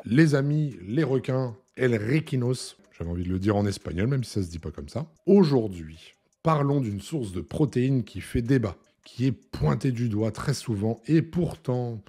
les amis, les requins, el requinos, j'avais envie de le dire en espagnol, même si ça se dit pas comme ça. Aujourd'hui, parlons d'une source de protéines qui fait débat, qui est pointée du doigt très souvent, et pourtant,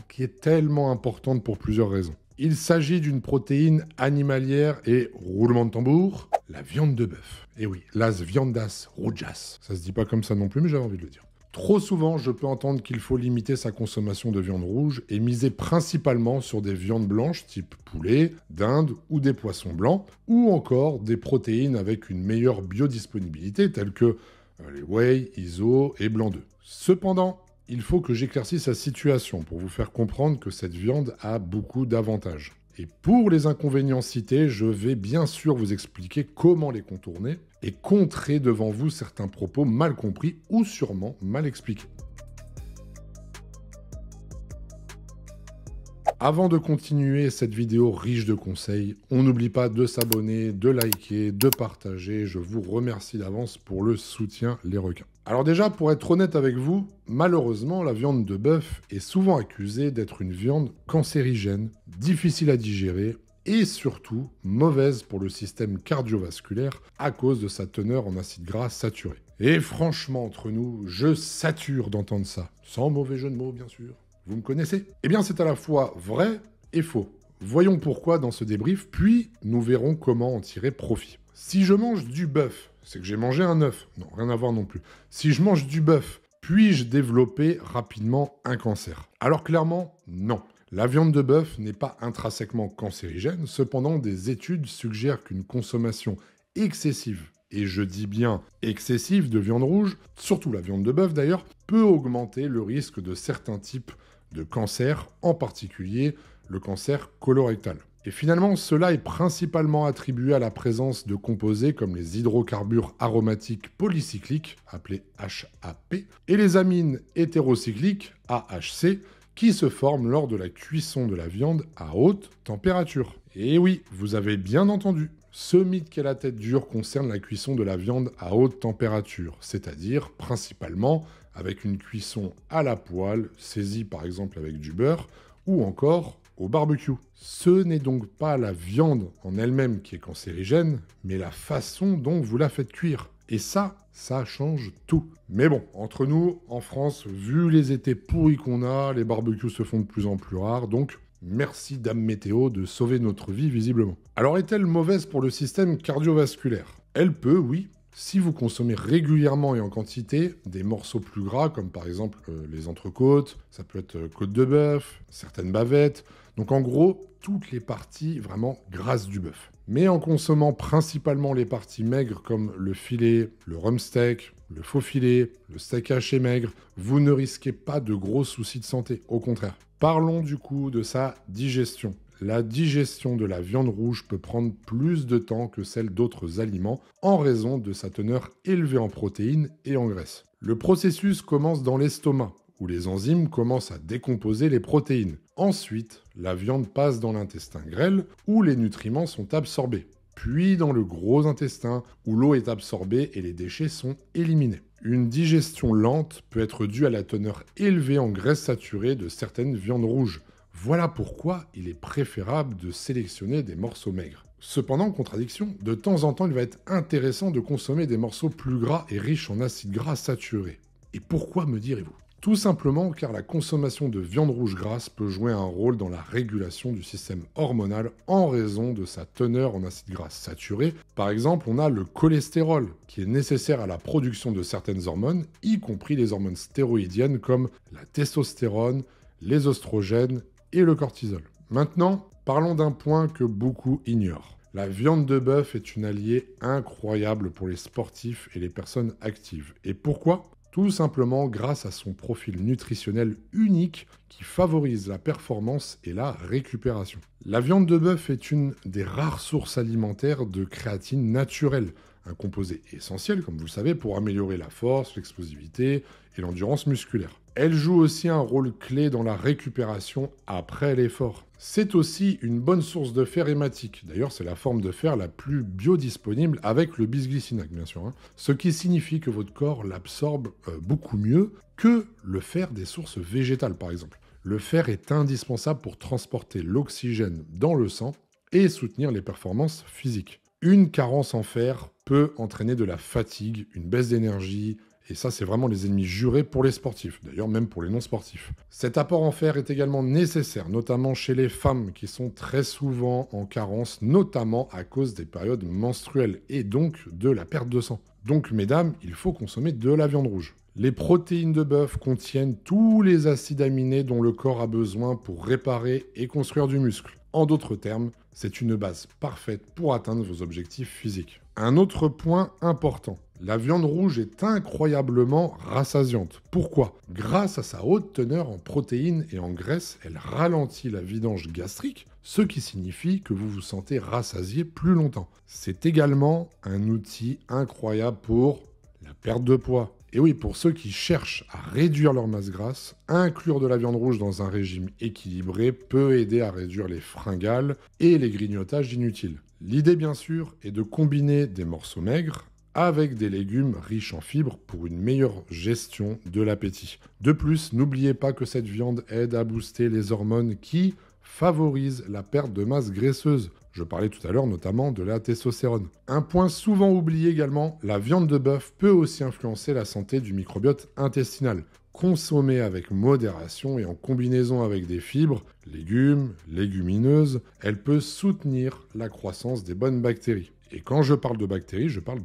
qui est tellement importante pour plusieurs raisons. Il s'agit d'une protéine animalière et, roulement de tambour, la viande de bœuf. Et oui, las viandas rojas. Ça se dit pas comme ça non plus, mais j'avais envie de le dire. Trop souvent, je peux entendre qu'il faut limiter sa consommation de viande rouge et miser principalement sur des viandes blanches type poulet, dinde ou des poissons blancs, ou encore des protéines avec une meilleure biodisponibilité telles que les whey, iso et blanc d'œuf. Cependant, il faut que j'éclaircisse la situation pour vous faire comprendre que cette viande a beaucoup d'avantages. Et pour les inconvénients cités, je vais bien sûr vous expliquer comment les contourner et contrer devant vous certains propos mal compris ou sûrement mal expliqués. Avant de continuer cette vidéo riche de conseils, on n'oublie pas de s'abonner, de liker, de partager. Je vous remercie d'avance pour le soutien, les requins. Alors déjà, pour être honnête avec vous, malheureusement, la viande de bœuf est souvent accusée d'être une viande cancérigène, difficile à digérer et surtout mauvaise pour le système cardiovasculaire à cause de sa teneur en acides gras saturés. Et franchement, entre nous, je sature d'entendre ça. Sans mauvais jeu de mots, bien sûr. Vous me connaissez? Eh bien, c'est à la fois vrai et faux. Voyons pourquoi dans ce débrief, puis nous verrons comment en tirer profit. Si je mange du bœuf, c'est que j'ai mangé un œuf. Non, rien à voir non plus. Si je mange du bœuf, puis-je développer rapidement un cancer? Alors clairement, non. La viande de bœuf n'est pas intrinsèquement cancérigène, cependant des études suggèrent qu'une consommation excessive, et je dis bien excessive, de viande rouge, surtout la viande de bœuf d'ailleurs, peut augmenter le risque de certains types de cancer, en particulier le cancer colorectal. Et finalement, cela est principalement attribué à la présence de composés comme les hydrocarbures aromatiques polycycliques, appelés HAP, et les amines hétérocycliques, AHC, qui se forment lors de la cuisson de la viande à haute température. Et oui, vous avez bien entendu, ce mythe qui a la tête dure concerne la cuisson de la viande à haute température, c'est-à-dire principalement avec une cuisson à la poêle, saisie par exemple avec du beurre, ou encore au barbecue. Ce n'est donc pas la viande en elle-même qui est cancérigène, mais la façon dont vous la faites cuire. Et ça change tout. Mais bon, entre nous, en France, vu les étés pourris qu'on a, les barbecues se font de plus en plus rares, donc merci Dame Météo de sauver notre vie visiblement. Alors est-elle mauvaise pour le système cardiovasculaire? Elle peut, oui, si vous consommez régulièrement et en quantité des morceaux plus gras, comme par exemple les entrecôtes, ça peut être côte de bœuf, certaines bavettes, donc en gros, toutes les parties vraiment grasses du bœuf. Mais en consommant principalement les parties maigres comme le filet, le rump steak, le faux filet, le steak haché maigre, vous ne risquez pas de gros soucis de santé, au contraire. Parlons du coup de sa digestion. La digestion de la viande rouge peut prendre plus de temps que celle d'autres aliments en raison de sa teneur élevée en protéines et en graisses. Le processus commence dans l'estomac, où les enzymes commencent à décomposer les protéines. Ensuite, la viande passe dans l'intestin grêle, où les nutriments sont absorbés. Puis dans le gros intestin, où l'eau est absorbée et les déchets sont éliminés. Une digestion lente peut être due à la teneur élevée en graisses saturées de certaines viandes rouges. Voilà pourquoi il est préférable de sélectionner des morceaux maigres. Cependant, contradiction, de temps en temps, il va être intéressant de consommer des morceaux plus gras et riches en acides gras saturés. Et pourquoi, me direz-vous? Tout simplement car la consommation de viande rouge grasse peut jouer un rôle dans la régulation du système hormonal en raison de sa teneur en acides gras saturés. Par exemple, on a le cholestérol qui est nécessaire à la production de certaines hormones, y compris les hormones stéroïdiennes comme la testostérone, les oestrogènes et le cortisol. Maintenant, parlons d'un point que beaucoup ignorent. La viande de bœuf est une alliée incroyable pour les sportifs et les personnes actives. Et pourquoi ? Tout simplement grâce à son profil nutritionnel unique qui favorise la performance et la récupération. La viande de bœuf est une des rares sources alimentaires de créatine naturelle, un composé essentiel, comme vous le savez, pour améliorer la force, l'explosivité et l'endurance musculaire. Elle joue aussi un rôle clé dans la récupération après l'effort. C'est aussi une bonne source de fer hématique. D'ailleurs, c'est la forme de fer la plus biodisponible avec le bisglycinate, bien sûr. Ce qui signifie que votre corps l'absorbe beaucoup mieux que le fer des sources végétales, par exemple. Le fer est indispensable pour transporter l'oxygène dans le sang et soutenir les performances physiques. Une carence en fer peut entraîner de la fatigue, une baisse d'énergie, et ça c'est vraiment les ennemis jurés pour les sportifs, d'ailleurs même pour les non-sportifs. Cet apport en fer est également nécessaire, notamment chez les femmes qui sont très souvent en carence, notamment à cause des périodes menstruelles et donc de la perte de sang. Donc mesdames, il faut consommer de la viande rouge. Les protéines de bœuf contiennent tous les acides aminés dont le corps a besoin pour réparer et construire du muscle. En d'autres termes, c'est une base parfaite pour atteindre vos objectifs physiques. Un autre point important, la viande rouge est incroyablement rassasiante. Pourquoi? Grâce à sa haute teneur en protéines et en graisses, elle ralentit la vidange gastrique, ce qui signifie que vous vous sentez rassasié plus longtemps. C'est également un outil incroyable pour la perte de poids. Et oui, pour ceux qui cherchent à réduire leur masse grasse, inclure de la viande rouge dans un régime équilibré peut aider à réduire les fringales et les grignotages inutiles. L'idée, bien sûr, est de combiner des morceaux maigres avec des légumes riches en fibres pour une meilleure gestion de l'appétit. De plus, n'oubliez pas que cette viande aide à booster les hormones qui favorisent la perte de masse graisseuse. Je parlais tout à l'heure notamment de la testostérone. Un point souvent oublié également, la viande de bœuf peut aussi influencer la santé du microbiote intestinal. Consommée avec modération et en combinaison avec des fibres, légumes, légumineuses, elle peut soutenir la croissance des bonnes bactéries. Et quand je parle de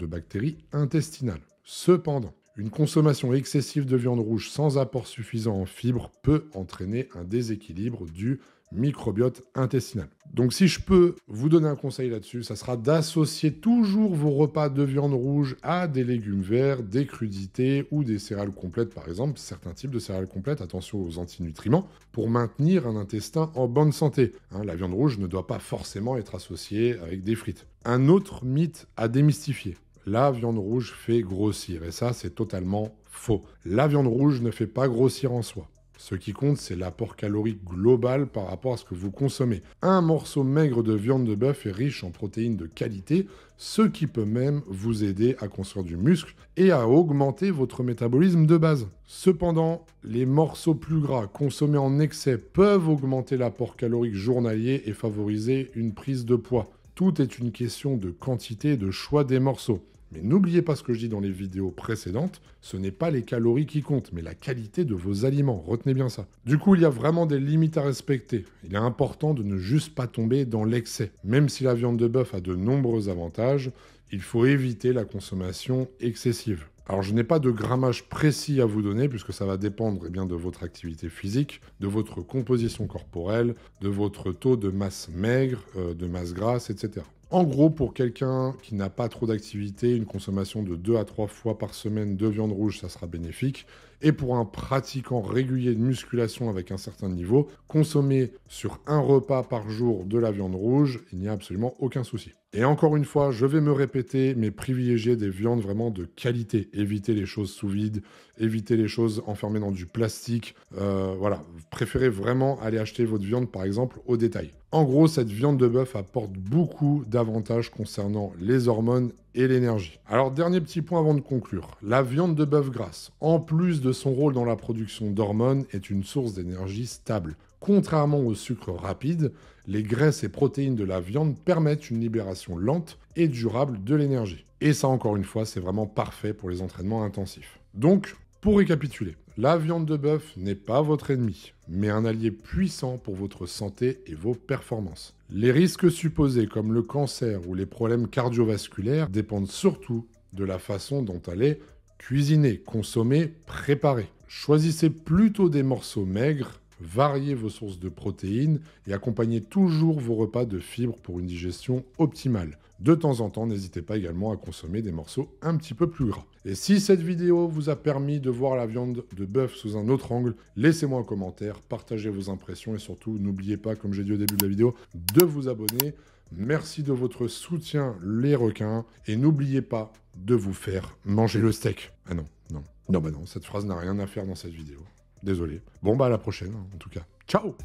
bactéries intestinales. Cependant, une consommation excessive de viande rouge sans apport suffisant en fibres peut entraîner un déséquilibre du microbiote intestinal. Donc si je peux vous donner un conseil là-dessus, ça sera d'associer toujours vos repas de viande rouge à des légumes verts, des crudités ou des céréales complètes par exemple, certains types de céréales complètes, attention aux antinutriments, pour maintenir un intestin en bonne santé. La viande rouge ne doit pas forcément être associée avec des frites. Un autre mythe à démystifier. La viande rouge fait grossir, et ça c'est totalement faux. La viande rouge ne fait pas grossir en soi. Ce qui compte, c'est l'apport calorique global par rapport à ce que vous consommez. Un morceau maigre de viande de bœuf est riche en protéines de qualité, ce qui peut même vous aider à construire du muscle et à augmenter votre métabolisme de base. Cependant, les morceaux plus gras consommés en excès peuvent augmenter l'apport calorique journalier et favoriser une prise de poids. Tout est une question de quantité et de choix des morceaux. Mais n'oubliez pas ce que je dis dans les vidéos précédentes, ce n'est pas les calories qui comptent, mais la qualité de vos aliments, retenez bien ça. Du coup, il y a vraiment des limites à respecter. Il est important de ne juste pas tomber dans l'excès. Même si la viande de bœuf a de nombreux avantages, il faut éviter la consommation excessive. Alors, je n'ai pas de grammage précis à vous donner, puisque ça va dépendre de votre activité physique, de votre composition corporelle, de votre taux de masse maigre, de masse grasse, etc. En gros, pour quelqu'un qui n'a pas trop d'activité, une consommation de 2 à 3 fois par semaine de viande rouge, ça sera bénéfique. Et pour un pratiquant régulier de musculation avec un certain niveau, consommer sur un repas par jour de la viande rouge, il n'y a absolument aucun souci. Et encore une fois, je vais me répéter, mais privilégier des viandes vraiment de qualité. Évitez les choses sous vide, évitez les choses enfermées dans du plastique. Voilà, vous préférez vraiment aller acheter votre viande, par exemple, au détail. En gros, cette viande de bœuf apporte beaucoup d'avantages concernant les hormones et l'énergie. Alors, dernier petit point avant de conclure. La viande de bœuf grasse, en plus de son rôle dans la production d'hormones, est une source d'énergie stable. Contrairement au sucre rapide, les graisses et protéines de la viande permettent une libération lente et durable de l'énergie. Et ça, encore une fois, c'est vraiment parfait pour les entraînements intensifs. Donc, pour récapituler, la viande de bœuf n'est pas votre ennemi, mais un allié puissant pour votre santé et vos performances. Les risques supposés comme le cancer ou les problèmes cardiovasculaires dépendent surtout de la façon dont elle est cuisinée, consommée, préparée. Choisissez plutôt des morceaux maigres, variez vos sources de protéines et accompagnez toujours vos repas de fibres pour une digestion optimale. De temps en temps, n'hésitez pas également à consommer des morceaux un petit peu plus gras. Et si cette vidéo vous a permis de voir la viande de bœuf sous un autre angle, laissez-moi un commentaire, partagez vos impressions et surtout, n'oubliez pas, comme j'ai dit au début de la vidéo, de vous abonner. Merci de votre soutien, les requins. Et n'oubliez pas de vous faire manger le steak. Ah non, non. Non, bah non, cette phrase n'a rien à faire dans cette vidéo. Désolé. Bon, bah à la prochaine, en tout cas. Ciao!